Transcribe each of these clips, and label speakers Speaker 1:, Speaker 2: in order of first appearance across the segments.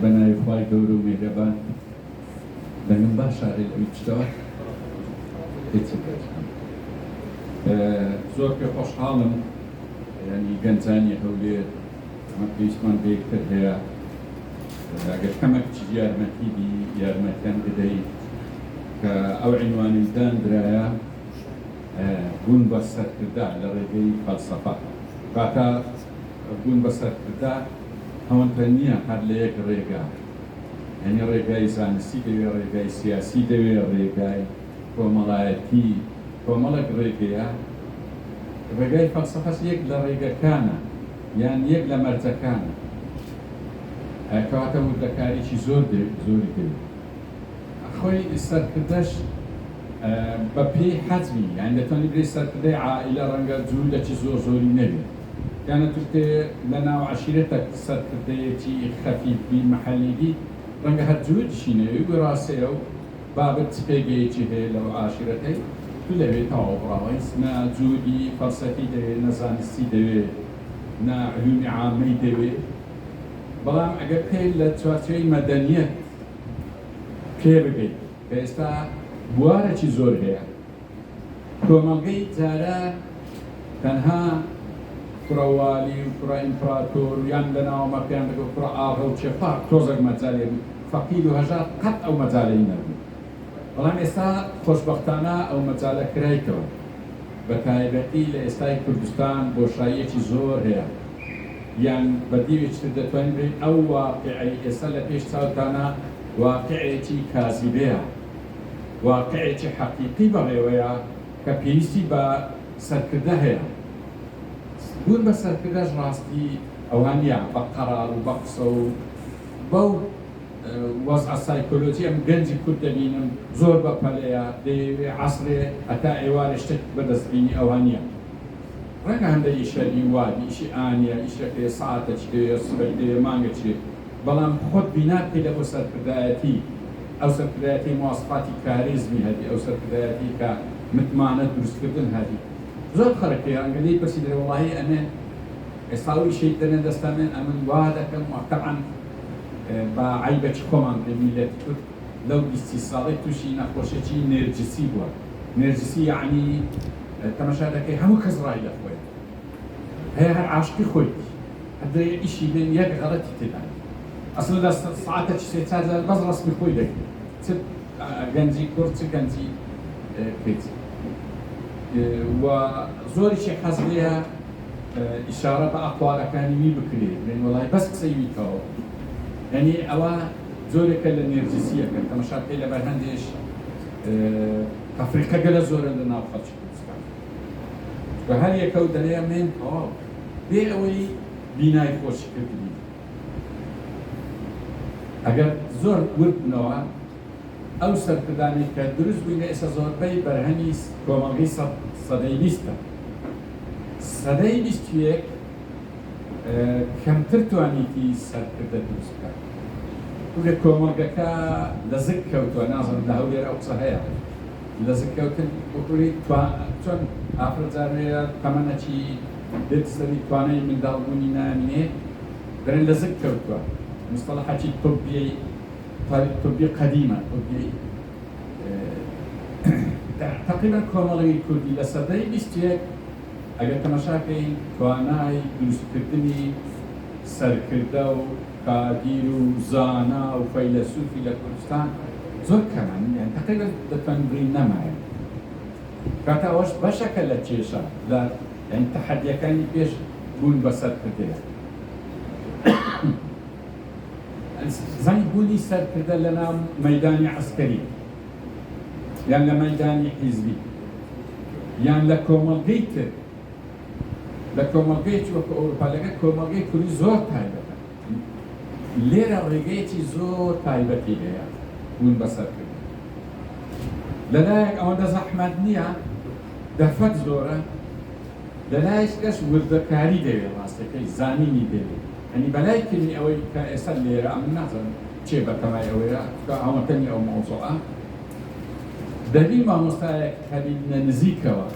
Speaker 1: بەناوی خوای گەورە و میهرەبان دەنگم باشارێ لەوەی پشتەوە هیچی بێژم زۆر پێ خۆشحاڵم ینی گەنجانی هەولێر ئەمە پێویستمان بەیەکتر هەیە ئەگەر کەمێک یارمەتیبی یارمەتیان بدەیت کە ئەو عنوانی دانرایە بوون بە سەرکردا لە ڕێگەی فەلسەفە کاتە بوون بە سەرکردا هەوەنتە نییە هەر لە یەک ڕێگا یعنی ڕێگای زانستی دەوێت ڕێگای سیاسی دەوێت ڕێگای کۆمەڵایەتی کۆمەڵێک ڕێگەیە ڕێگای فەلسەفەس یەک لە ڕێگەکانە یان یەک لە مەرجەکانە کەواتە وردەکاریی زۆری دەوێت خۆی سەرکردەش بە پێی حەزمی یان دەتوانانی بێ سەرکردەی عائیلە ڕەنگە جوولەکی زۆری نەبێت یانە توتێ لە ناو عەشیرەتە سەرکردەیەکی خەفیفی مەحەلیبی ڕەنگە هەر جوودشی نەوێت ڕاستەیە و بابەت پێگەیەکی هەیە لەو عاشیرەتەی تو لەوێت تەواوڕاوەی نە جوودی فەلسەفی دەوێت نە زانستی دەوێت نە علومی عامەی دەوێت بەڵام ئەگەر پێی لە چوارچێوەی مەدەنیەت پێ بگەیت کە ئێستا بوارێکی زۆر هەیە کۆمەڵگەی جارە تەنها کوڕەوالی و کوڕە ئیمپراتۆر یان لە ناوەمە پێیان دەگە کوڕە ئاغا و چێپا تۆزێک مەجالێ بوو فەقیر و هەژار قەت ئەو مەجالەی نەبوو بەڵام ئێستا خۆشبەختانە ئەو مەجالە کرایتەوە بە تایبەتی لە ئێستای کوردستان بۆشاییەکی زۆر هەیە یان بەدیوێکتر دەتوانین بێت ئەو واقعی ئێستا لە پێش چاوتانە واقعێکی کاذیبەیە واقعێکی حەقیقی بەڕێوەیە کە پێویستی بە سەرکردە هەیە بوون بە سەرکردەش ڕاستی ئەوانە بە قەرار و بە قسە و بەو وەزعە سایکۆلۆجی ئەم گەنجی کورد دەبینم زۆر بەپەلەیە دەیەوێ عەسرێ هەتا ئێوارێ شتێک بەدەستبینی ئەوانە ڕەنگە هەندێک ئیشەری وادی ئیشی ئانیە ئیشەکەی ساعتێک دەوێت سبەی دەوێت مانگەچێت بەڵام خۆت بیناکەی لە بۆ سەرکردایەتی ئەو سەرکردایەتی مواصفاتی کاریزمی هەدی ئەو سەرکردایەتی کە متمانە دروستکردن هەدی زۆر خەرەکەی ڕەنگەی پرسی دەوێت وەڵاهی ئەمێ ئێستا ئیشەی دەنێن دەستانێن ئەمن وا دەکەم تەبعاً بە عیبەکی خۆمان پێ میلەتی کورد لەو 20 ساڵی تووشی نەخۆشیێکی نێرجسی بووە نێرجسی یعنی تەماشا دەکەی هەموو کەس ڕای دەخۆیت هەیە هەر عاشقی خۆیت هەدرێ ئیشی بێن یەک غەڵەتی تێدا ئەسڵ لە ساعتێکی سێ چارجار بەس ڕەسمی خۆی دەکەیت چ گەنجی کورد چ گەنجی کەیت و زۆریشی حەز لێیە ئیشارە بە ئەقوالەکانی وی بکرێت بێن وەڵای بەس قسەی ویتەوە یعنی ئەوە زۆرێکە لە نێرجسیەکەن تەماشا پێی لەبەر هەندێش ئەفریقا گەلە زۆرە لە ناو خەڵکی کوردستان بە هەر یەکە و دەرەیە من بێ ئەوەی بینای خۆشیکردنی ئەگەر زۆر ورد بنەوە ئەو سەرکردانی کە دروست بووینە ئێستا زۆربەی بەرهەمی کۆمەڵگەی سەدەی بیستە سەدەی بیست و یەک کەمتر توانیتی سەرکردە دروست بکات وگە کۆمەڵگەکە لە زک کەوتووە نازانم لە هەولێر ئەو قسە هەیە لە زک کەوتن بکوری چۆن ئافرەتجارەیە تەمەنەکی دێت سەری توانای منداڵبوونی نامینێ دەرێن لە زک کەوتووە مستەڵەحێکی طبی قەدیمە طبی تقریبا کۆمەڵگەی کوردی لە سەدەی بیست و یەک ئەگەر تەماشاکەین توانای دروستکردنی سەرکردە و کاگیر و زانا و فەیلسوفی لە کوردستان زۆر کەمن یان تقریبا دەتوانین بڵین نەمایە کاتە ئەوەش بەشەکە لە کێشە لە یعنی تەحەدیەکانی پێش بوون بە سەرکردەیە زەنگ بوونی سەرکردە لە ناو مەیدانی عەسکەری یان لە مەیدانی حیزبی یان لە کۆمەڵگەی تر لە کۆمەڵگەیەکی وەکو ئەوروپا لەگەڵ کۆمەڵگەی کوردی زۆر تایبەتە لێرە ڕێگەیەکی زۆر تایبەتی هەیە بوون بە سەرکردن لەلایەک ئەوەندە زەحمەت نییە دەفەت زۆرە لەلایەکەش وردەکاری دەوێت ڕاستەکەی زانینی دەوێت ئەنی بەلای کردنی ئەوەی کە ئێستا لێرە ئەم نازانم چێ بەتەمای ئەوەیە کە ئەوەکەنی ئەو مەوزوعە دەبی مامۆستایەک هەبینە نزیکەوە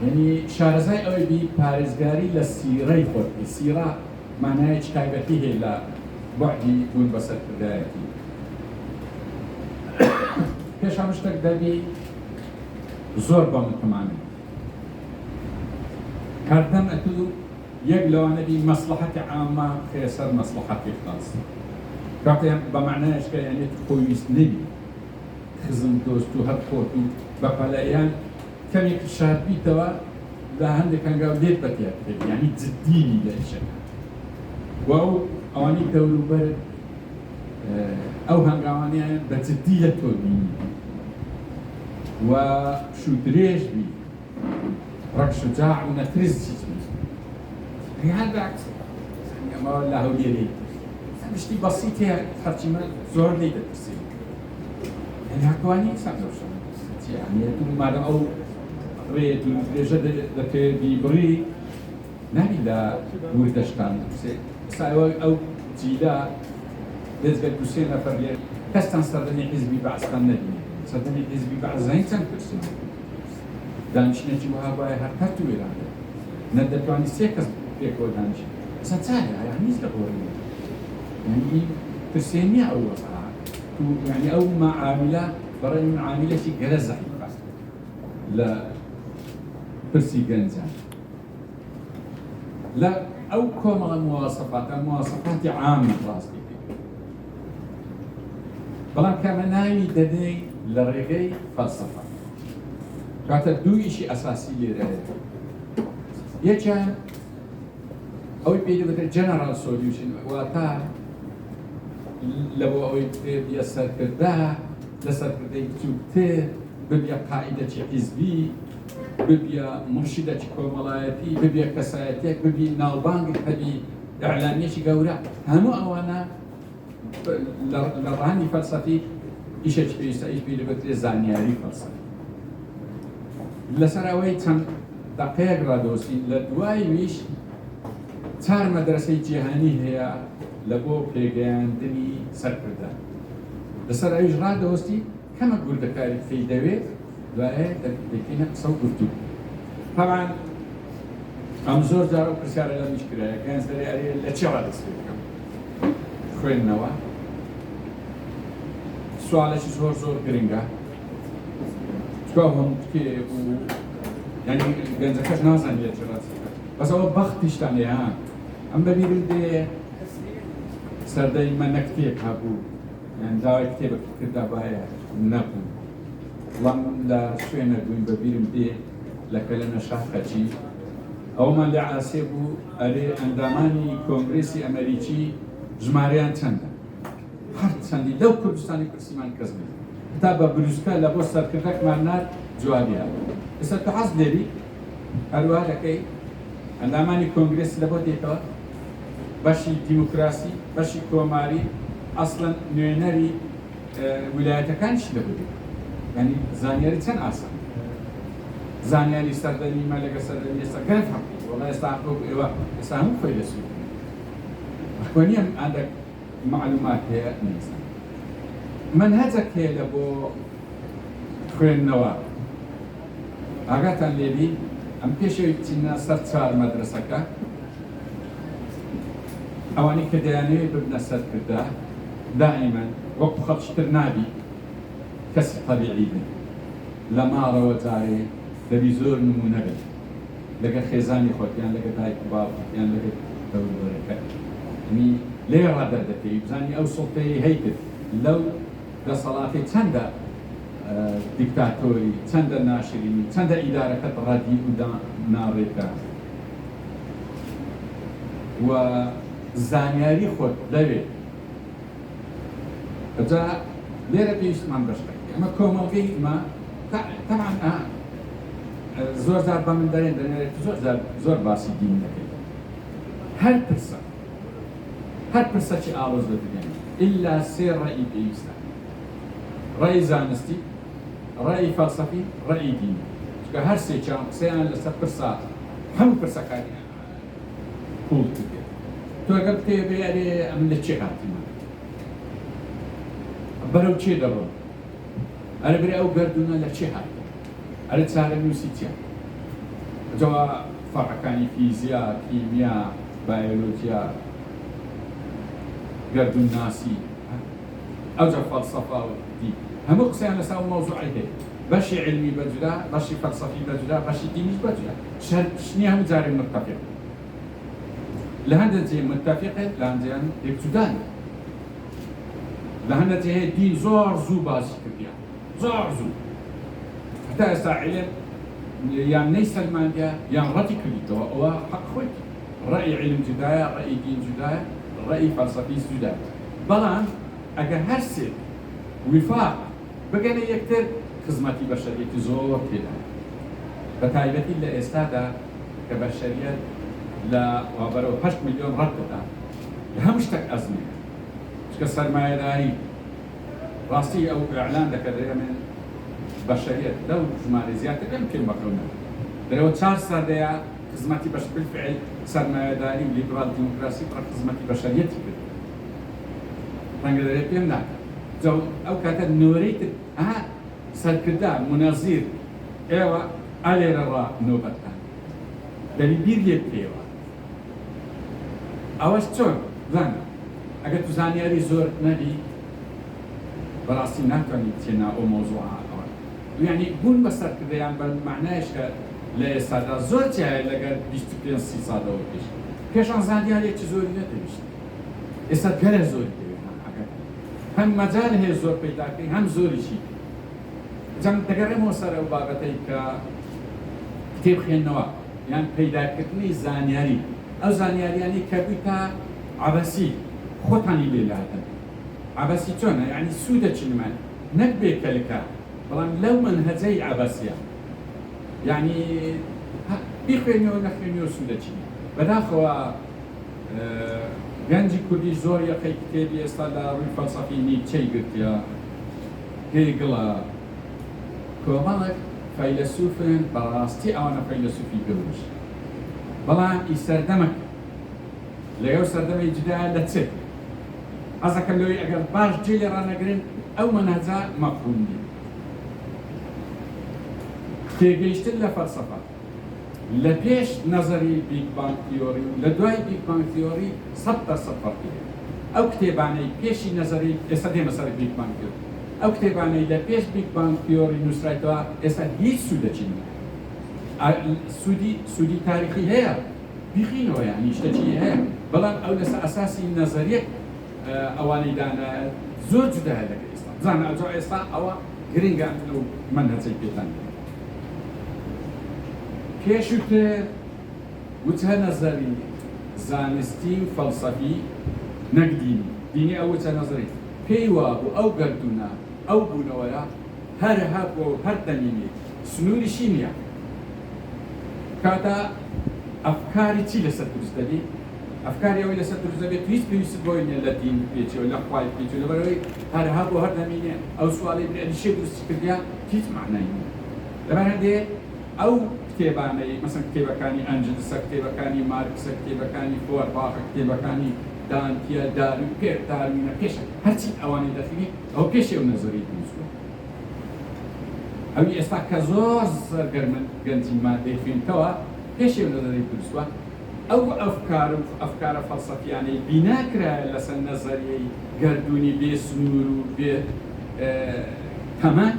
Speaker 1: یعنی شارەزای ئەوەی بی پارێزگاری لە سیرەی خۆت سیرە معنایەکی تایبەتی هەیە لە بعدی بوون بە سەرکردایەتی. پێش هەموو شتێک دەبی زۆر بە متمانە کاردەم ئەتوو یەک لەوانە بی مەسلحەتی عامە خێ سەر مەسلحەتی خاص کاتێ بە معنایەشکە یعنی خۆویست نەبی خزم دۆست و هەر خۆت و بەپەلایان کەمێک شار بیتەوە لە هەندێک هەنگاو لێت بەتیار کرد یعنی جددینی لە ئیشەکە و ئەوانی دەوروبەر ئەو هەنگاوانیان بە جددی لە تۆ بینی و شودرێژ بی ڕەک شجاع و نەترس چیت بی هەر بەعکس ئەمە لە هەولێری شتی بەسیط هەیە هەرچی من زۆر لێ دەترسێ یعنی هەتوانی سەردۆشە یعنی مادەم ئەو ڕێت و درێژە دەکرێت بیبڕی نابی لە وردەشتان ئەو جیدا دەستگەر دو سێ نەفەر لێ کەستان سەردەمی حیزبی بەعسەکان نەبینێ سەردەمی حیزبی بەعزانی چەند پرسن دانیشتێکی وها باید هەر کەرت و وێرانە نەدەتوانی سێ کەس پێکەوە دانیشت ئەسا چاکە یان هیچ لە قۆڕی یعنی پرسێ نییە ئەو وەقع یعنی ئەو معاملە بەڕێی من عاملێکی گەرە زەعیفە لە پرسی گەنجان لە ئەو کۆمەڵە مواصفاتی عامە ڕاستی بەڵام کامە ناوی دەدەی لە ڕێگەی فەلسەفە کاتە دوو ئیشی ئەساسی لێرەیە یەکیان ئەوەی پێی دەبێت جەنەرال سۆلیوشن واتە لە بۆ ئەوەی بێ سەرکردا لە سەرکردەی بچووکتر ببیە قاعیدەی حیزبی ببیە مرشیدێکی کۆمەڵایەتی ببیە کەسایەتێک ببی ناوبانگێک هەبی ئەعلانیەکی گەورە هەموو ئەوانە لە ڕەهەندی فەلسەفی ئیشێکی پێویستە ئیش پێی دەبێت زانیاری فەلسەفی لەسەر ئەوەی چەند دەقەیەک ڕادۆسی لە دواییش چار مەدرسەی جیهانی هەیە لە بۆ پێگەیاندنی سەرکردان لەسەر ئەویش ڕادۆستی کەمە گوردەکاری پێی دەوێت دوایە دەکەینە قسە و گفتوگو طبعاً ئەم زۆر جار و پرسیارە لە میش کرایە گەنج دەرێ ئەرێ لە چێ ڕادەست پێ بکەم خوێندنەوە سوالێکی زۆر زۆر گرنگە چکە هەموو کتێب و یعنی گەنجەکەش نازانێت لێ چێ ڕاست بکات بەس ئەوە بەختیشتان لێ ها ئەم بەبیرم دێ سەردەی مەنە کتێب هەبوو یان داوای کتێبێک کردا باە نەبوو وڵام لە شوێنە بووین بەبیرم دێ لە کەلەنە شاخەچی ئەومان لێ عاسێ بوو ئەرێ ئەندامانی کۆنگرێسی ئەمریکی ژمارەیان چەندە هەر چەندی لەو کوردستانی پرسیمان کەس بێت تا بە بروسکە لە بۆ سەرکردەکمان نات جوابیان ئێستا تو حەز لێری هەروەها دەکەی ئەندامانی کۆنگرێس لە بۆ دێتەوە بەشی دیموکراسی بەشی کۆماری ئەسڵەن نوێنەری ویلایەتەکانیش لە بۆ دێت یعنی زانیاری چەند ئاسان زانیاری سەردەمیمە لەگە سەردەمی ئێستا گەرم هەبوو وەڵا ئێستا ئێوە ئێستا هەموو خۆی دەسووت خۆنیەم ئەندەک معلومات هەیە نیست منهەجێک هەیە لە بۆ خوێندنەوە ئاگاتان لێبی ئەم پێشەوەی بچینە سەر چوار مەدرسەکە ئەوانی کە دەیانەوێت ببنە سەرکردا دائیمەن وەکو خەڵکیتر نابی کەسی طەبیعی بێت لە ماڵەوە جارێ دەبی زۆر نمونە بێت لەگە خێزانی خۆت یان لەگە دایک و باوکت یان لەگە دەوروبەرەکەت یعنی لێ ڕادەردەکەی بزانی ئەو سوڵتەیە هەیکرد لەو دەسەڵاتی چەندە دیکتاتۆری چەندە ناشرینی چەندە ئیدارەکەت ڕەدی و ناڕێکە و زانیاری خۆت دەوێت ئەجا لێرە پێویستمان بەشەکەی ئەمە کۆمەڵگەیمە تەمان زۆر جار بە من دەرێن دەنێت زۆر باسی دین دەکەیت هەر پرسەکی ئاڵۆز دەبێت ئیلا سێ ڕێی پێویستە ڕێی زانستی ڕێی فەلسەفی ڕێی دینی چکە هەر سێچیان قسەیان لەسەر پرسا هەموو پرسەکانی پوڵ دێت تۆ ئەگەر پێبێ ئەرێ ئەم لە چێ هاتیمان بەرەو چێ دەڕۆن ئەرە برێ ئەو گەردونە لە چێ هات ئەرە چارە نووسی چیە ئەجەوە فەرعەکانی فیزیا کیمیا بایۆلۆجیا گردون ناسی ئەوجا فەلسەفا و دی هەموو قسەیان لەسەر ئەو مەوزوعی هەیە بەشی علمی بەجودا بەشی فەلسەفی بەجودا بەشی دینیش بەجودا شتنی هەموو جارێ متتەفق لە هەندێک جێ متتەفقن لە هەندێکیان یەکجودان لە هەندێک جێ هەیە دین زۆر زوو باسی کردیان زۆر زوو هەتا ئێستا عیلم یان نەی سەلماندیە یان ڕەتی کردیتەوە ئەوە حەق خۆیت ڕەئی علم جودایە ڕەئی دین جودایە ڕەئی فەلسەفی جودایە بەڵام ئەگەر هەر سێ وفاق بگەنە یەکتر خزمەتی بەشەریەتی زۆر تێدا بە تایبەتی لە ئێستادا کە بەشەریەت لە وابەرەوە 8 ملیۆن ڕەت دەدا لە هەموو شتێک ئەزمێ چکە سەرمایەداری ڕاستی ئەو ئیعلان دەکات من بەشەریەت لەو ژمارە زیاتر لەم پێم بەکەونە دەرەوە 4 سەردەیە خزمەتی بەش بالفعل سەرمایەداری و لیبرال دیموکراسی بڕە خزمەتی بەشەریەتی کرد ڕەنگە دەرێت پێم ناکات ئەو کاتە نۆرەی تر سەرکردار منەزیر ئێوە ئالێرە ڕا نۆبەتان دەری بیر لێت پێوە ئەوەش چۆن زانە ئەگەر تو زانیاری زۆر نەبی بەڕاستی ناتوانیت چێنا ئەو مۆزوعە ئەوە یعنی بوون بە سەرکردەیان بە معنایش کە لە ئێستادا زۆر جایە لەگەر 25-30 ساڵەوە پێش پێشان زانیارێکی زۆری نەدەویست ئێستا گەرە زۆری هەم مەجال هەیە زۆر پەیداکەی هەم زۆریشی جەم دەگەڕێمەوە سەر ئەو بابەتەی کە کتێب خوێندنەوە یان پەیداکردنی زانیاری ئەو زانیاریانی کە بوویتە عەبەسی خۆتانی لێلاتن عەبەسی چۆنە یعنی سوودە چنمان نەک بێکەلکە بەڵام لەو منهەجەی عەبەسیە یعنی بیخوێنیەوە نەخوێنیەوە سوودە چینی بەداخەوە گەنجی کوردی زۆر یەقەی کتێبی ئێستا لە ڕووی فەلسەفی نیچەی گرتیە هێگڵە کۆمەڵێک فەیلسوفن بەڕاستی ئەوانە فەیلسوفی گەورەش بەڵام ئی سەردەمەک لەگەڵ سەردەمەی جدایە لە چێت حەز دەکەم لەوەی ئەگەر باش جێ لێ ڕانەگرن ئەو مەنهەجە مەفهوم نیە تێگەیشتن لە فەلسەفە لە پێش نەزەری بیگ بانگ تیۆری و لە دوای بیگ بانگ تیۆری 100% فەرقی هەیە ئەو کتێبانەی پێشی نەزەری ئێستا دێمە سەر بیگ بانگ تیۆری ئەو کتێبانەی لە پێش بیگ بانگ تیۆری نووسرایتەوە ئێستا هیچ سوودەچی نیە سوودی تاریخی هەیە بیخینەوە یعنی شتێکی هەیە بەڵام ئەو لەسەر ئەساسی نەزەریەک ئەوانەی دانایە زۆر جودایە لەگەڵ ئێستا بزانە ئەجا ئێستا ئەوە گرنگە ئەو منهەجەی پێتان پێشووتر وچە نەزەری زانستی و فەلسەفی نەک دینی دینی ئەو وچە نەزەری پێی وابوو ئەو گەردونە ئەو بوونەوەیە هەر هەبووە و هەر دەمینێ سنووریشی نییە کاتە ئەفکاری چی لەسەر دروست دەبی ئەفکاری ئەوەی لەسەر دروست دەبێت هیچ پێویست بۆی نیە لە دین پێچەوە لە خوای پێچەوە لەبەرەوەی هەر هەبوو هەر دەمینێ ئەو سواڵی بنێریشێ دروستی کردیا هیچ معنای نیە لەبەر هەندێ ئەو کتێبانەی مەسەن کتێبەکانی ئەنجلسە کتێبەکانی مارکسە کتێبەکانی فۆرباخە کتێبەکانی دانتیە داروی پێر داروینە پێشە هەرچی ئەوانەی دەخینی ئەو پێشێ و نەزەری دروستبووە ئەوی ئێستا کە زۆر سەرگەرمن گەنجی مادەی خوێنتەوە پێشێ و نەزەری دروستبووە ئەو ئەفکارە فەلسەفیانەی بیناکرایە لەسەر نەزەریەی گەردوونی بێ سنوور و بێ تەمەن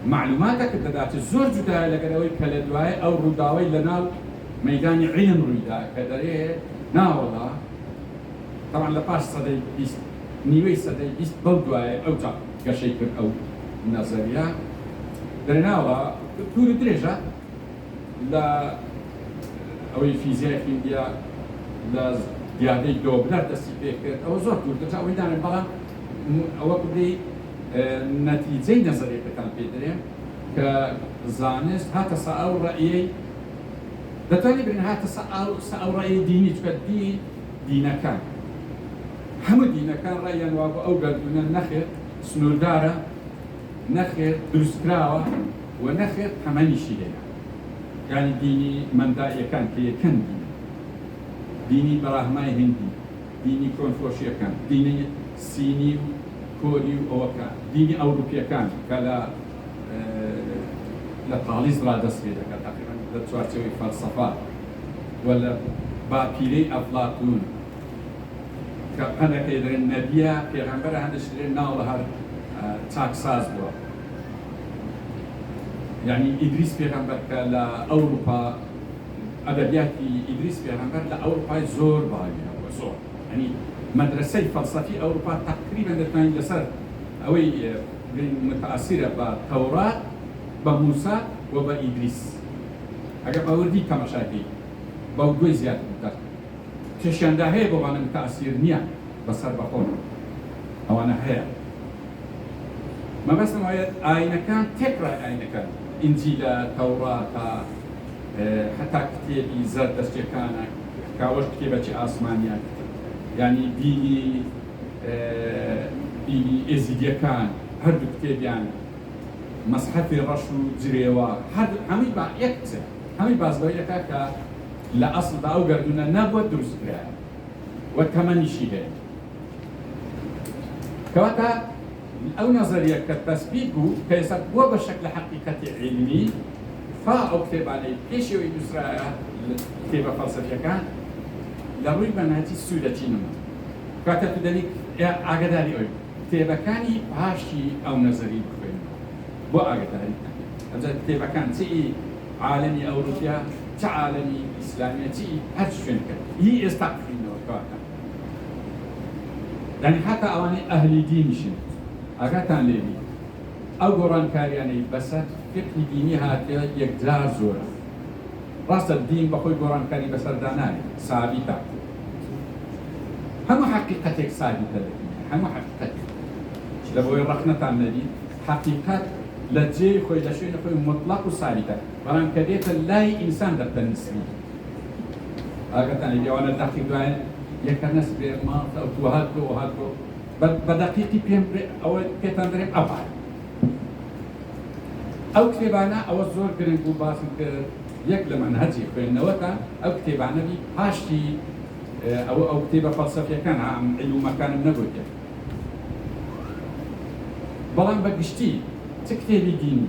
Speaker 1: معلوماتك دەدات زۆر جودایە لەگەرەوەی کە لە دوایە ئەو ڕووداوەی لە ناو مەیدانی عیلم ڕوویدا کە دەرێ ناوەڵا طبعا لە پاش سەدەی بیست نیوەی سەدەی بیست بەو دوایە ئەو جا گەشەی کرد ئەو نەزەریە دەرێ ناوەڵا تووری درێژە لە ئەوەی فیزیای خوێندیە لە دیادەی دۆبلەر دەستی پێ کرد ئەوە زۆر توور دەجا ئەوەی دانێن بەڵام ئەوە بڵێ نەتیجەی نەزەریەکەتان پێ دەرێن کە زانست هاتە سا ئەو ڕەئیەی دەتوانێت بێن هاتە سا ئەو ڕەئیەی دینی چکە دینەکان هەموو دینەکان ڕەیان وا بۆ ئەو گەردونە نەخێر سنووردارە نەخێر دروستکراوە و نەخێر تەمەنیشی لێیە یعنی دینی مەنداییەکان کە یەکەن دینی بەڕاهمای هندی دینی کۆنفۆشیەکان دینی سینی و کۆری و ئەوەکان دینی ئەوروپیەکان کە لە تاڵیز ڕادەست پێ دەکات تقریباً لە چوارچێوەی فەلسەفا و لە باپیرەی ئەفلااتون هەندێک دەڵێن نەبیە پێغەمبەر هەندێک دەڵێن ناوڵە هەر چاکساز بووە یعنی ئیدریس پێغەمبەر کە لە ئەوروپا ئەدەبیاتی ئیدریس پێغەمبەر لە ئەوروپای زۆر باویە زۆر ینی مەدرسەی فەلسەفی ئەوروپا تقریبا دەتوانین لەسەر ئەوەی متأثرە بە تەورات بە موسا و بە ئیدریس ئەگەر بەوردی تەماشاکەی بەو دوی زیاد بووتر کێشیاندا هەیە بۆوانە متأثر نییە بەسەر بەخۆن ئەوانە هەیە مەبەستم وایە ئاینەکان تێکڕای ئاینەکان ئینجیلە تەوراتە حتا کتێبی زەردەستیەکانە کاوەش کتێبەکی ئاسمانیە ینی دینی ئێزیدیەکان هەردوو کتێبیان مەسحەفی ڕەش و جرێوە هەمووی با یەک قسە هەمووی بازبەوەیەکە کە لە ئەسڵدا ئەو گەردونە نەبووە دروستکرا وە تەمەنیشی هەیە کەواتە ئەو نەزەریە کە تەسبیت بوو کە ئێستا بووە بە شەکلە حەقیقەتی عیلمی فا ئەو کتێبانەی پێشەوەی دووسرایە کتێبە فەلسەفیەکان لە ڕووی بەنهەجی سوودەچینەوە کاتە تو دەنی ئاگاداری ئەوی کتێبەکانی پاشی ئەو نەزەری بخوێنەوە بۆ ئاگاداری ئەجا کتێبەکان چی عالەمی ئەوروپیا چه عالەمی ئیسلامیە چی هەر شوێنەکە هی ئێستا بخوێنەوە کەواتە یعنی حتا ئەوانەی ئەهلی دینیشن ئاگاتان لێبی ئەو گۆڕانکاریانەی بەسەر فقهی دینی هاتیە یەکجار زۆرە ڕاستە دین بەخۆی گۆڕانکاری بەسەردا نایە سابیتە هەموو حەقیقەتێک سابیتە هەموو حەقیقەتێک لە بۆی ڕەخنەتان نەبی حەقیقەت لە جێی خۆی لە شوێنە خۆی مطلق و سابیتە بەڵام کە دێتە لای ئینسان دەبتە نسبی ئاگاتان لێبی ئەوانە دەقیق دوایە یەکە نەسبێ ماڵتە ئەو هاتۆ هاتۆ بە دەقیقی پێم ئەوە پێتان دەرێم ئەپار ئەو کتێبانە ئەوە زۆر گرنگ بوو باسم کرد یەک لە مەنهەجی خوێندنەوەکە ئەو کتێبانەبی پاشتی ئەو کتێبە فەلسەفیەکان ئەم عیلومەکانم نەگوتێ بەڵام بە گشتی چ کتێبی دینی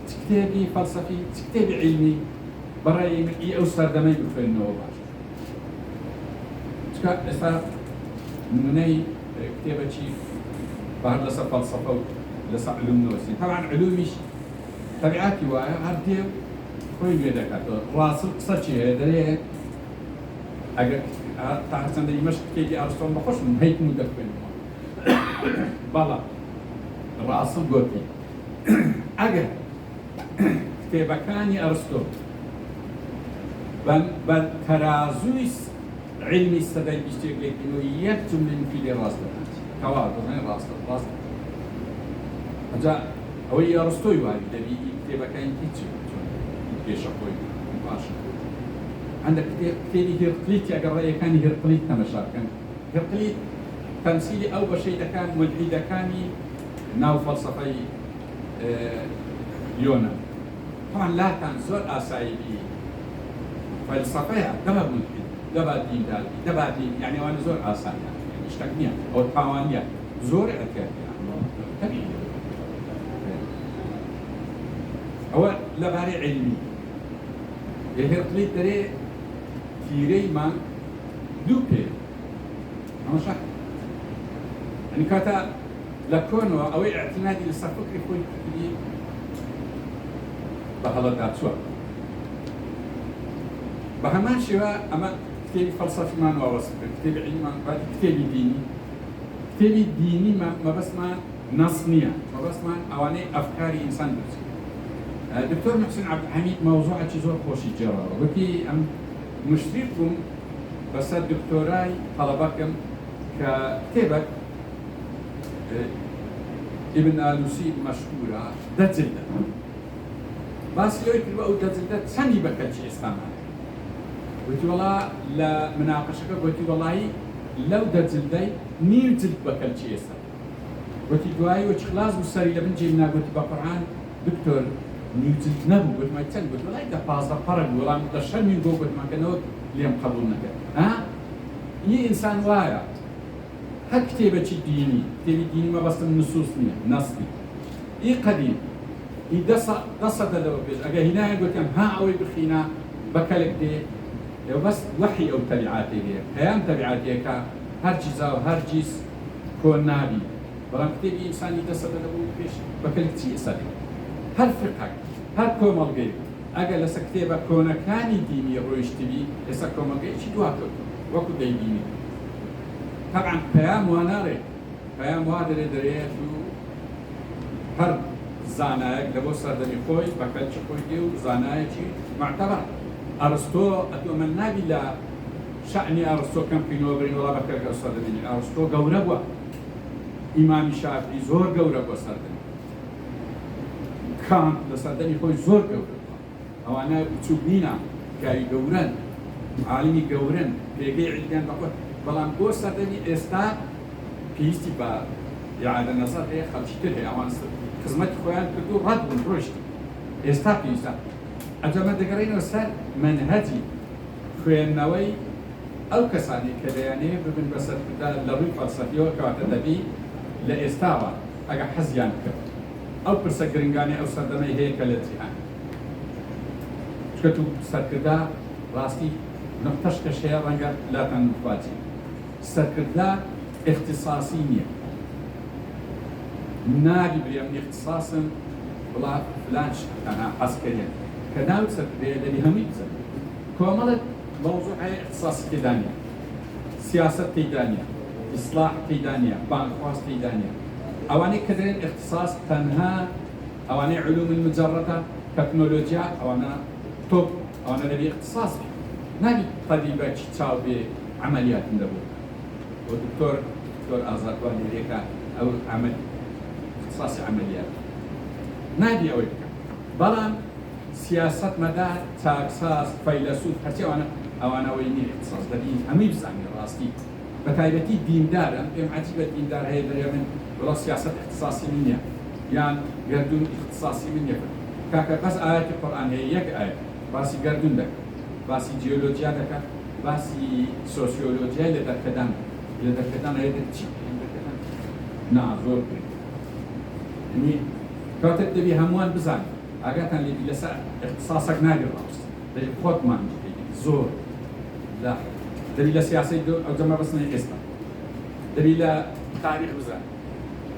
Speaker 1: چ کتێبی فەلسەفی چ کتێبی عیلمی بەڕای من ئەو سەردەمەی بخوێنەوە باش چکە ئێستا نمونەی کتێبەکی بەهەر لەسەر فەلسەفە و لەسەر علوم نووسین طبعا علومیش تەبیعاتی وایە هەر دێ خۆی وێ دەکاتەوە ڕاستڵ قسە چی هەیە دەرێ ئەگەر تا هەرچەندە ئیمەش کتێبی ئەرستۆم بەخۆشم هەیتم و دەخوێنەوە بەڵام ڕاستڵ گوتی ئەگەر کتێبەکانی ئەرستۆ بە تەرازووی علمی سەدای بیستێک لێکردنەوە یەک جملەی مفیدی ڕاست دەکات کەوا دەڵێن ڕاستە ڕاست ئەجا ئەوەی ئەرستۆی واری دەبی کتێبەکانی هیچ پێشە خۆی باشە عندك كتير هيرقليت يا قرايكاني هيرقليت تمشاكن هيرقليت تمثيلي او بشيء كان ملحد كاني ناو فلسفي يونا طبعا لا كان زور اسايبي فلسفه دبا ملحد دبا دين دالي دبا دين يعني وانا زور اسايا يعني اشتكنيا او طوانيا زور اكاد يعني هو لباري علمي هيرقليت دري تیرەی مان دوو پێ ئەمەشە ئەنی کاتە لە کۆنەوە ئەوەی ئەعتیمادی لەسەر فکری خۆی کردی بە هەڵەدا چووە بە هەمان شێوە ئەمە کتێبی فەلسەفیمان واوەست کرد کتێبی عیلمان کتێبی دینی کتێبی دینی مەبەستمان نەس نییە مەبەستمان ئەوانەی ئەفکاری ئینسان دروست دکتۆر محسن عەبدولحەمید مەوزوعێکی زۆر خۆشی جێڕاوە وەکی ئەم مشتركم بس الدكتوراي طلبكم ككتابة ابن آلوسي مشهورة دجلدة بس لو يكتبوا أو دجلدة سني بكتشي استعمال قلت والله لا مناقشة قلت والله لو دجلدة نيو جلد بكتشي استعمال قلت دواي وش خلاص وسري لبن جينا قلت بقرآن دكتور نيوتن نبو قلت ما يتسال قلت والله ده بازا فرق ولا متشر من جو قلت ما كانوا اليوم قبولنا كده ها هي انسان واعي هل كتابة ديني كتابة ديني ما بس النصوص نصي اي قديم اي دصد لو بيج اجا هنا قلت ها اوي بخينا بكلك دي بس وحي او تبعاتي هي كيام تبعاتي كا هەرگیزا و هەرگیز کۆن نابی بەڵام کتێبی ئینسانی دەسەدە دەبوو پێش بەکەلکچی ئێسادی هەر فرقەک هەر کۆمەڵگەی ئەگەر لەسەر کتێبە کۆنەکانی دینی ڕۆیشتبی ئێستا کۆمەڵگەیەکی دواتر وەکو دەیبینی طبعا پەیام وا ناڕێت پەیام وا دەرێت و هەر زانایەک لە بۆ سەردەمی خۆی بەکەلکی خۆی دێ و زانایەکی معتەبەر ئەرستۆ ئەتۆمە نابی لە شأنی ئەرستۆ کەم بکەینەوە بڕین وەڵا بەکەلکە سەردەمینی ئەرستۆ گەورە بووە ئیمامی شافعی زۆر گەورە بووە سەردەمی کانت لە سەردەمی خۆی زۆر گەورە ئەوانە بچووک نینە کاری گەورەن عالمی گەورەن پێگەی عیلمیان بەخۆ بەڵام بۆ سەردەمی ئێستا پێویستی بە ئیعادە نەزەر هەیە خەڵکی تر هەیە ئەوان خزمەتی خۆیان کردو ڕەت بوون ڕۆیشتن ئێستا پێویستە ئەجەمە دەگەڕێنەوە سەر مەنهەجی خوێندنەوەی ئەو کەسانی کە دەیانەیە ببن بە سەرکردا لە ڕووی فەلسەفیەوە کەواتە دەبی لە ئێستاوە ئەگەر حەزیان کرد ئەو پرسە گرنگانی ئەو سەردەمەی هەیە کە لە جیهان چکە تو سەرکردا ڕاستی نقطەش کەش هەیە ڕەنگە لاتان مخواجی سەرکردا اختصاصی نییە نابی برێم اختصاصن بڵا فلان شتانە حەزکەریان کە ناوت سەرکردەیە دەبی هەمووی بزن کۆمەڵێک موضوع هەیە اختصاصی تێدا نیە سیاسەت تێدا نیە ئیسلاح تێدا نیە بانکخواست تێدا نیە ئەوانەی کە دەرێن اختصاص تەنها ئەوانەی علوم المجەڕەدە تەکنۆلۆجیا ئەوانە تۆپ ئەوانە دەبی اختصاص بێ نابی قەدیبەکی چاو بێ عملیاتن دەبوو بۆ دکتۆر ئازادوان لێرێکە ئەو اختصاصی عملیات نابی ئەوەی بکە بەڵام سیاست مەدار چاکساز فەیلسوف هەرچی ئەوانەوەی نیە اختصاص دەبی هەمووی بزانێ ڕاستی بە تایبەتی دیندار ئەم پێم عەجیبە دیندار هەیە دەرێ من وڵا سیاست اختصاصی من نییە یان گەردون اختصاصی من نییە کاکە بەس ئاەتی قورئان هەیە یەک ئاەت باسی گەردون دەکات باسی جیۆلۆجیا دەکات باسی سۆسیۆلۆجیا لە دەرکەدان هەیە چی نا زۆر یعنی کاتێک دەبی هەمووان بزانێت ئاگاتان لێبی لەسەر اختصاصێک ناگەڕ ڕاست دەبی خۆتمان زۆر دەبی لە سیاسی ئەو جەمە بەسنەی ئێستا دەبی لە تاریخ بزانێت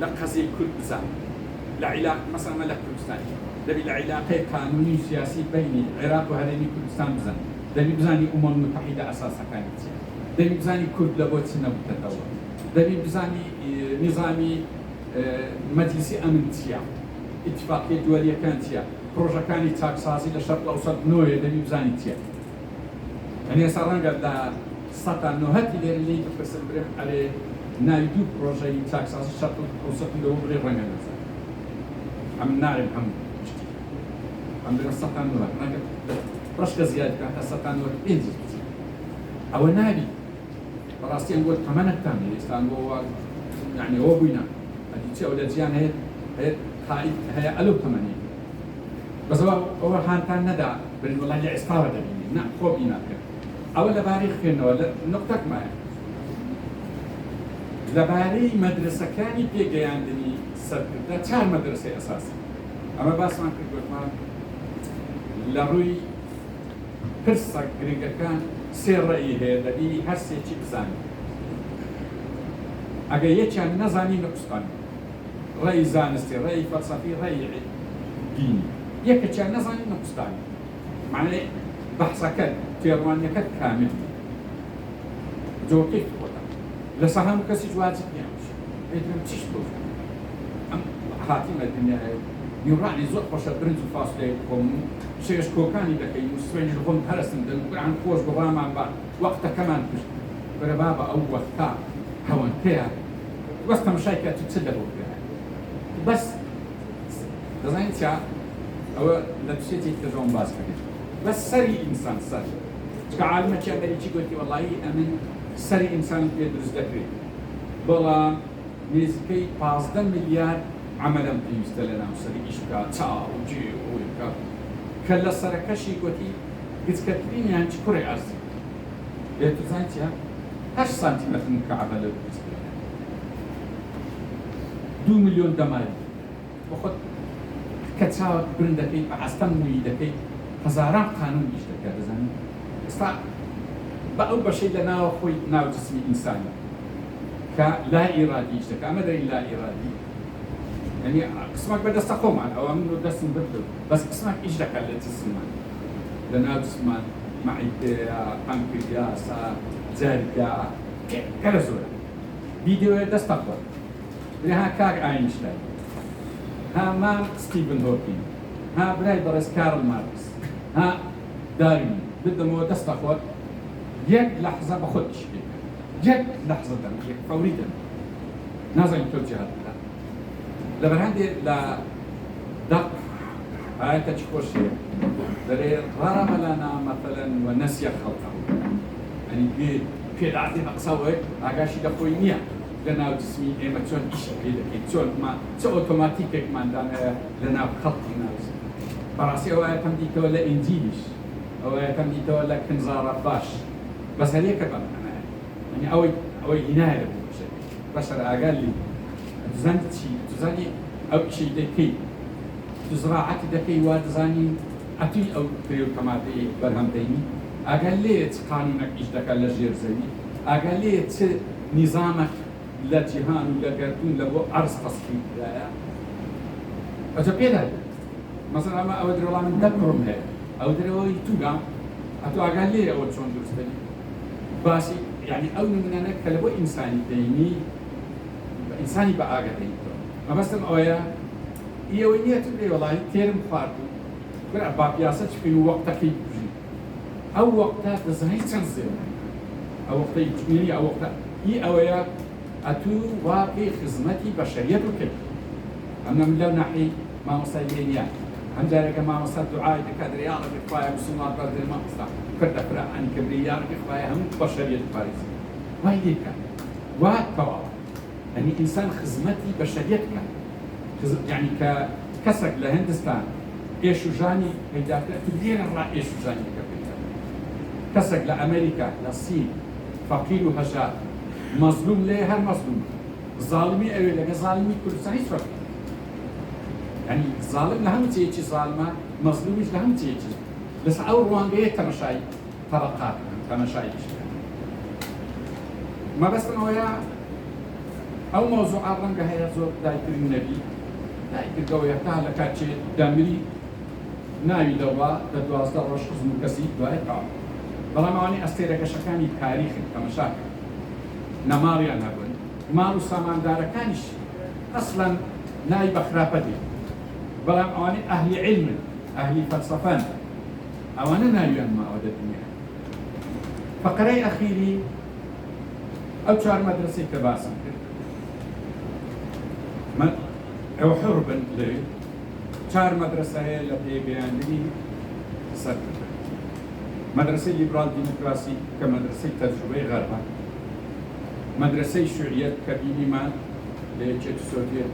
Speaker 1: لە قەزەی کورد بزانێت لە عیلاق مەسەڵەن لە کوردستان دەبی لە عیلاقەی قانونی و سیاسی بینی عێراق و هەرێمی کوردستان بزانێت دەبی بزانی ئومەم متحیدە ئەساسەکانی چیە دەبی بزانی کورد لە بۆ چی نەبووتەوە دەبی بزانی نظامی مەجلیسی ئەمن چیە اتفاقیە دووەریەکان چیە پرۆژەکانی چاکسازی لە شەرق ئەوسەط نۆیە دەبی بزانی چیە ئەنێ ئێستا ڕەنگە لە سەتا نۆهەتی لێرە لێی بپرسن برێم ئەرێ ناوی دوو پرۆژەی چاکسازی شەرق ئەوسەط لەوە بڕێ ڕەنگە نەزان ئەم نارێن هەموو شتی ئەم برێ سەتا نۆهەت ڕەنگە ڕەشکە زیاد بکات تا سەتا نۆهەت پێنجی بچێت ئەوە نابی بەڕاستی ئەم بۆ تەمەنەکتان ئێستان بۆ یعنی ئەوە بووینە ئەدی چی ئەو لە جیان هەیە هەیە ئەلەو تەمەنی بەزەوە ئەوە هانتان نەدا بن وڵای لە ئێستاوە دەبینی نا خۆبی ناکرد ئەوە لەبارەی خوێندنەوە لە نقطەکمایە لەبارەی مەدرسەکانی پێگەیاندنی سەرکردە چار مەدرسەی ئەساسی ئەمە باسمان کرد گوتمان لە ڕووی پرسە گرنگەکان سێ ڕێی هەیە دەبی هەر سێکی بزانێت ئەگەر یەکیان نەزانی نەقوستانی ڕێی زانستی ڕێی فەلسەفی ڕێی دینی یەکێکیان نەزانی نەقوستانی معنی بەحسەکەت تێڕوانیەکەت کامل جۆکێک خۆتە لەسەر هەموو کەسی واجب نییە بێتم چیش بۆ ئەم هاتیمە دنیای نیوڕانی زۆر خۆشە برنج و فاستەی خۆم شێش کۆکانی دەکەین و سوێنی خۆم هەرستن دەگوڕان خۆش بەڕامان با وەختەکەمان کرد بەرە بابە ئەو وەختا هەوەنکەیە وەست تەماشای تو چ دەبۆ بەس دەزانین چیا ئەوە لە دوشێتی کردەوەم باس بکەین بەس سەری ئینسان سەر چکە عالمەکیان دەریکی گوتی وەڵایی ئەمن سەری ئینسان پێ دروست دەکرێت بەڵام نزیکەی 15 میلیارد عملم پێویستە لە ناو سەری ئیش بکات چاو جێ ئەوی بکات کە لە سەرەکەشی گوتی گچکەترینیان چ کوڕی ئەرزی بێت زان چیا 8 سانتیمەتر مکعب لە دروست 2 میلیۆن دەماری بۆ خۆت کە چاوت برن دەکەیت بە ئەستەم نووی دەکەیت هەزاران قانون ئیش دەکات دەزانین ئێستا بە ئەو بەشەی لە ناوە خۆی ناو جسمی ئینسانی كلا إرادي كأمر لا إرادي يعني قسمك بدست خۆمان ئەوە من دەستم بردو بەس قسمك ئیش دەکات لە جسممان لەناو جسممان معیدەیە پانکریاسە جەرگە گەلە زۆرە ڤیدیۆیە دەستە خۆت ها کاک ئاینشتاین ها مام ستیڤن هۆکینگ ها برای بەڕێز کارل مارکس ها داروین بدەمەوە دەستە خۆت یەک لەحزە بە خۆت ئیش بکە یەک لەحزە دەم یەک فەوری دەم نازانین تۆ جیهات بکات لبرهندي لا دق هاي تشكوشي دري غرم لنا مثلا ونسي خلقه يعني في العادي مقصوي اغاشي دخوينيا لنا جسمي اما تشون ايش كده تشون ما تشو اوتوماتيك كمان لنا خلقي ناس براسي هو تمدي ولا انجيلش او تمدي ولا كنزاره باش بس هذيك كمان انا يعني او ينال بشر قال لي تزاني أو شيء دكي تزراعة دكي وتزاني أتي أو تريو كما تي برهم تيني أقليت قانونك إيش دكا لجير زيني أقليت نظامك لجهان ولا قرطون لبو أرز تصفيق لا أجابي هذا مثلا ما أودر والله من دبرهم هاي أودر هو يتوقع أتو أقلي أو شون درستني باسي يعني أول من أنا كلبو إنساني تيني إنساني بقى قديم ما بس أويا يوينية تبي والله تيرم خاطر كل أباب ياسج في وقت كي يجي أو وقتها تزهي تنزل أو وقت يجيني أو وقت أويا أتو واقع خدمتي بشرية كل أنا من لو ناحي ما مصيرين يعني هم ذلك ما مصير دعاء كادر يا رب كفاية مسلمات بدر ما مصير كرت أفرع عن كبرياء كفاية هم بشرية باريس وهيك وتواضع يعني إنسان خدمتي بشريتك يعني كسك لهندستان إيش جاني هيدا تبدين الرأي إيش جاني كسك لأمريكا للصين فقير وهجاء مظلوم ليه هالمظلوم ظالمي أوي لك ظالمي كل سنة فرق يعني ظالم لهم تيجي ظالمة مظلومش لهم تيجي بس أول روانجية تمشاي طبقات تمشاي ما بس أنا أو موضوع الرنجة هي زور دايتر النبي دايتر قوية تهلا كاتشي دامري ناوي دوا تدواز دروش خزم كسي دواء قام بلا معاني أستيرك شكاني تاريخ كمشاكل نماري أنا بقول مارو سامان دار كانش أصلا ناي بخرافة دي بلا معاني أهل علم أهل فلسفان أو أنا ناوي أن ما أود الدنيا فقرأي أخيري أو شهر مدرسة كباسم أو حربا لي شهر مدرسة هي التي بيعني سد مدرسة ليبرال ديمقراطي كمدرسة تجربة غربة مدرسة شيوعية كبينما لجت السوفيت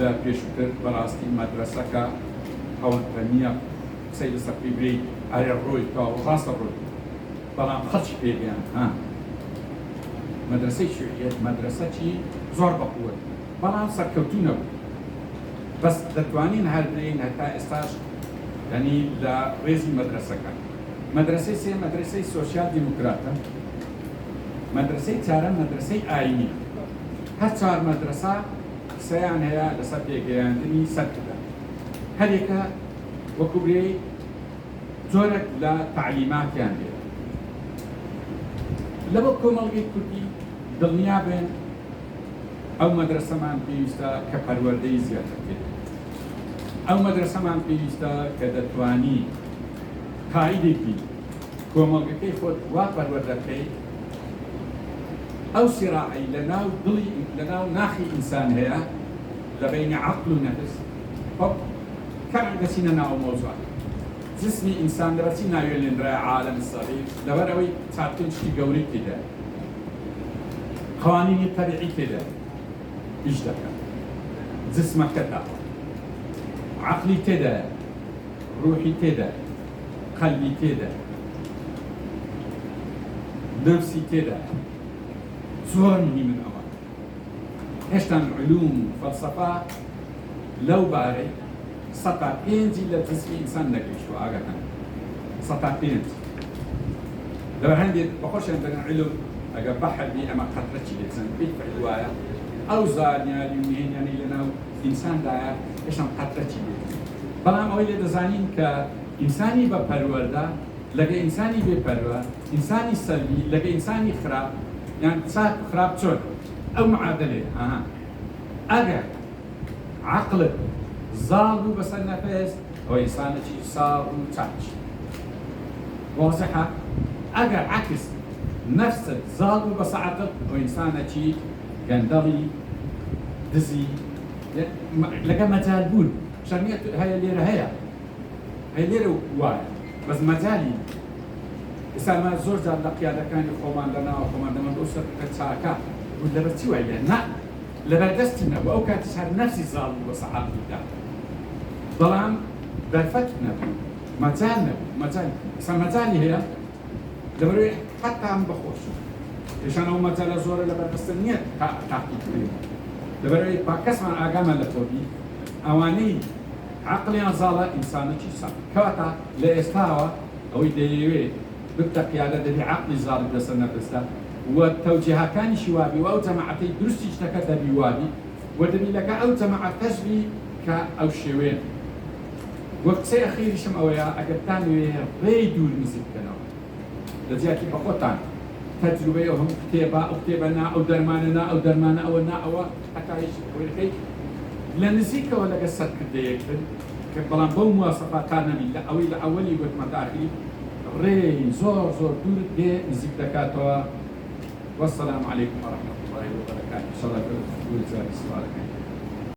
Speaker 1: لا بيشتر براستي مدرسة كا هونتانيا سيد سقيبري على الروي كا خاصة الروي بلام خدش بيبيان ها مدرسة شيوعية مدرسة شي زور بقوة بلام سركوتونا بس دتوانين هالبرين هتا استاج يعني لا ريزي مدرسة كان مدرسة سي مدرسة سوشيال ديمقراطة مدرسة تارا مدرسة آينية هتشار مدرسة سيان هي لسبب يعني سكتة هذيك وكبري زورك لا تعليمات يعني لو كمل كردي دنيا بين أو مدرسة مان بيستا كبروردي زيادة كده أو مدرسة مان بيستا كدتواني قاعدة كي كمل كيف وبروردكي أو صراعي لناو ضلي لناو ناخي إنسان هي لبين عقل ونفس هوب كان عندنا ناو موضوع جسمي إنسان درسينا يولين رأي عالم الصغير لبروي تعطينش في قولي كده قوانين الطبيعي كده إيش ده جسمك كده عقلي كده روحي كده قلبي كده نفسي كده زورني من أمر هشتن علوم فلسفة لو باري سطع بينجي لتسمي إنسان نقش وآغا سطع بينجي لو هندي بخش عندنا علوم ئەگە بەحر بی ئەمە قەترەی لێزن بیت وایە ئەو زانیاری و نهێنیانی لەناو ئینساندایە ئێشم قەترەی لێ بەڵام ئەوەی لێ دەزانین کە ئینسانی بە پەروەردە لەگە ئینسانی بێپەروە ئینسانی سەلبی لەگە ئینسانی خراپ یان چاک خراپ چۆن ئەو معادلێ ئەگەر عقلت زاڵ بوو بەسەر نەفەس ئەو ئینسانێکی ساڵ و چاک واضحة أجر عكس نفس زال بساعتك وإنسانة قندري دزي لقى مجال بول شرمية هاي الليرة هي الليرة واحد بس مجالي إذا ما زور جال لقيادة كان خومان لنا وخومان لنا بأسر كتساكا ولا بتسوي لنا لبردستنا وأوكات تشهر نفسي زال بساعتك ظلام بالفتنا مجالنا مجالي هي دبروي حتى عم بخوش عشان هو مجال زور لبردستنية تحقيق دبروي باكس من أقام لتوبي أواني عقلي أنزالا إنسان كيسا كواتا لإستاوا أو يديوي بالتقيادة دبي عقلي زال بدسنا بستا والتوجيه كان شوابي وأو جماعتي درستي اشتكت بيوابي ودبي لك أو جماعة تشبي كأو شوين وقتي أخير شم أويا أقدتاني ريدو المزيد كنا لذلك بقطان تجربة هم كتابنا أو درماننا أو درمانا أو نا أو حتى إيش ويركي لنزيك ولا قصة كديك كبلان بوم مواصفات كان بالله أو إلى أولي قلت متاخي ري زور دور دي نزيك دكاتوا والسلام عليكم ورحمة الله وبركاته. صلاة الله